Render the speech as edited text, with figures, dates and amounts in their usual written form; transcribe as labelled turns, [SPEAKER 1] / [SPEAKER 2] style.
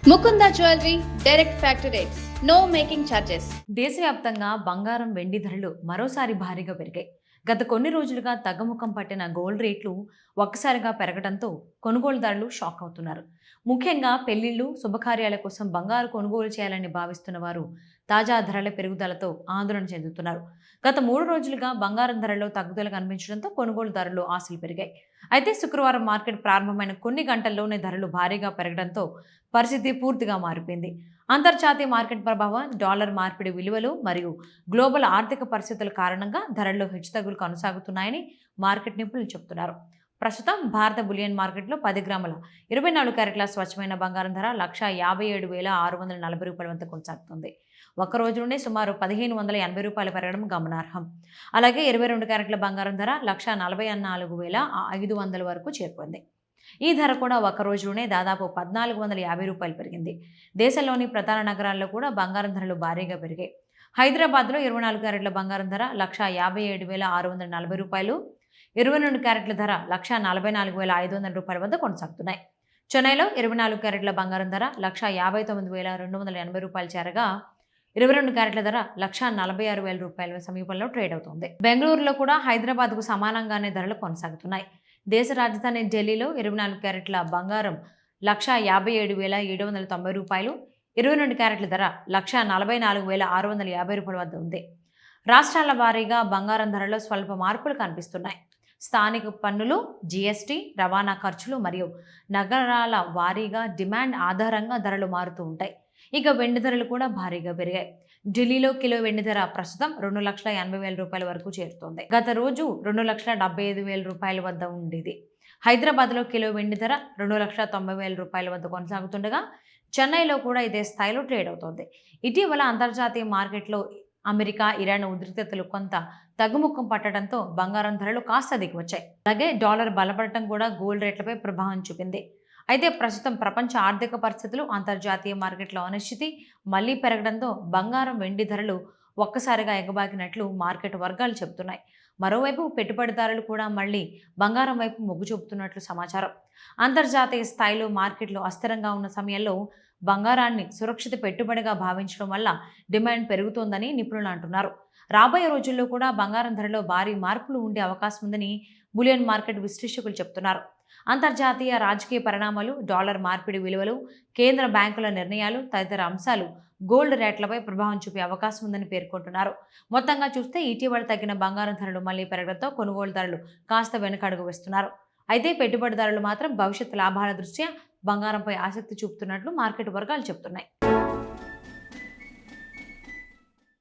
[SPEAKER 1] Mukunda jewellery direct factory rates, no making charges.
[SPEAKER 2] దేశవ్యాప్తంగా బంగారం వెండి ధరలు మరోసారి భారీగా పెరిగాయి. గత కొన్ని రోజులుగా తగ్గుముఖం పట్టిన గోల్డ్ రేట్లు ఒక్కసారిగా పెరగడంతో కొనుగోలుదారులు షాక్ అవుతున్నారు. ముఖ్యంగా పెళ్లిళ్లు, శుభకార్యాల కోసం బంగారు కొనుగోలు చేయాలని భావిస్తున్న వారు తాజా ధరల పెరుగుదలతో ఆందోళన చెందుతున్నారు. గత 3 రోజులుగా బంగారం ధరల్లో తగ్గుదల కనిపించడంతో కొనుగోలుదారులు ఆశలు పెరిగాయి. అయితే శుక్రవారం మార్కెట్ ప్రారంభమైన కొన్ని గంటల్లోనే ధరలు భారీగా పెరగడంతో పరిస్థితి పూర్తిగా మారిపోయింది. అంతర్జాతీయ మార్కెట్ ప్రభావం, డాలర్ మార్పిడి విలువలు మరియు గ్లోబల్ ఆర్థిక పరిస్థితుల కారణంగా ధరల్లో హెచ్చుతగ్గులు కొనసాగుతున్నాయని మార్కెట్ నిపుణులు చెబుతున్నారు. ప్రస్తుతం భారత బులియన్ మార్కెట్లో 10 గ్రాముల 24 క్యారెట్ల స్వచ్ఛమైన బంగారం ధర ₹157,640 వద్ద కొనసాగుతుంది. ఒక్క రోజులోనే సుమారు ₹1,580 పెరగడం గమనార్హం. అలాగే 22 క్యారెట్ల బంగారం ధర ₹144,500 వరకు చేరుకుంది. ఈ ధర కూడా ఒక్క రోజులోనే దాదాపు ₹1,450 పెరిగింది. దేశంలోని ప్రధాన నగరాల్లో కూడా బంగారం ధరలు భారీగా పెరిగాయి. హైదరాబాద్లో 24 క్యారెట్ల బంగారం ధర ₹157,640, 22 క్యారెట్ల ధర ₹144,500 వద్ద కొనసాగుతున్నాయి. చెన్నైలో 24 క్యారెట్ల బంగారం ధర ₹59,280 చేరగా 22 క్యారెట్ల ధర ₹146,000 సమీపంలో ట్రేడ్ అవుతుంది. బెంగళూరులో కూడా హైదరాబాద్కు సమానంగానే ధరలు కొనసాగుతున్నాయి. దేశ రాజధాని ఢిల్లీలో 24 క్యారెట్ల బంగారం ₹57,790, 22 క్యారెట్ల ధర ₹144,650 వద్ద ఉంది. రాష్ట్రాల వారీగా బంగారం ధరలో స్వల్ప మార్పులు కనిపిస్తున్నాయి. స్థానిక పన్నులు, జీఎస్టీ, రవాణా ఖర్చులు మరియు నగరాల వారీగా డిమాండ్ ఆధారంగా ధరలు మారుతూ ఉంటాయి. ఇక వెండి ధరలు కూడా భారీగా పెరిగాయి. ఢిల్లీలో కిలో వెండి ధర ప్రస్తుతం ₹2,80,000 వరకు చేరుతోంది. గత రోజు ₹2,75,000 వద్ద ఉండేది. హైదరాబాద్లో కిలో వెండి ధర ₹2,90,000 వద్ద కొనసాగుతుండగా చెన్నైలో కూడా ఇదే స్థాయిలో ట్రేడ్ అవుతోంది. ఇటీవల అంతర్జాతీయ మార్కెట్లో అమెరికా, ఇరాన్ ఉద్రిక్తతలు కొంత తగ్గుముఖం పట్టడంతో బంగారం ధరలు కాస్త దిగివచ్చాయి. అలాగే డాలర్ బలపడటం కూడా గోల్డ్ రేట్లపై ప్రభావం చూపింది. అయితే ప్రస్తుతం ప్రపంచ ఆర్థిక పరిస్థితులు, అంతర్జాతీయ మార్కెట్లో అనిశ్చితి మళ్లీ పెరగడంతో బంగారం, వెండి ధరలు ఒక్కసారిగా ఎగబాకినట్లు మార్కెట్ వర్గాలు చెబుతున్నాయి. మరోవైపు పెట్టుబడిదారులు కూడా మళ్లీ బంగారం వైపు మొగ్గు చూపుతున్నట్లు సమాచారం. అంతర్జాతీయ స్థాయిలో మార్కెట్లు అస్థిరంగా ఉన్న సమయంలో బంగారాన్ని సురక్షిత పెట్టుబడిగా భావించడం వల్ల డిమాండ్ పెరుగుతోందని నిపుణులు అంటున్నారు. రాబోయే రోజుల్లో కూడా బంగారం ధరలో భారీ మార్పులు ఉండే అవకాశం ఉందని బులియన్ మార్కెట్ విశ్లేషకులు చెబుతున్నారు. అంతర్జాతీయ రాజకీయ పరిణామాలు, డాలర్ మార్పిడి విలువలు, కేంద్ర బ్యాంకుల నిర్ణయాలు తదితర అంశాలు గోల్డ్ రేట్లపై ప్రభావం చూపే అవకాశం ఉందని పేర్కొంటున్నారు. మొత్తంగా చూస్తే ఇటీవల తగ్గిన బంగారం ధరలు మళ్లీ పెరగడంతో కొనుగోలుదారులు కాస్త వెనుకడుగు వేస్తున్నారు. అయితే పెట్టుబడిదారులు మాత్రం భవిష్యత్ లాభాల దృష్ట్యా బంగారంపై ఆసక్తి చూపుతున్నట్లు మార్కెట్ వర్గాలు చెబుతున్నాయి.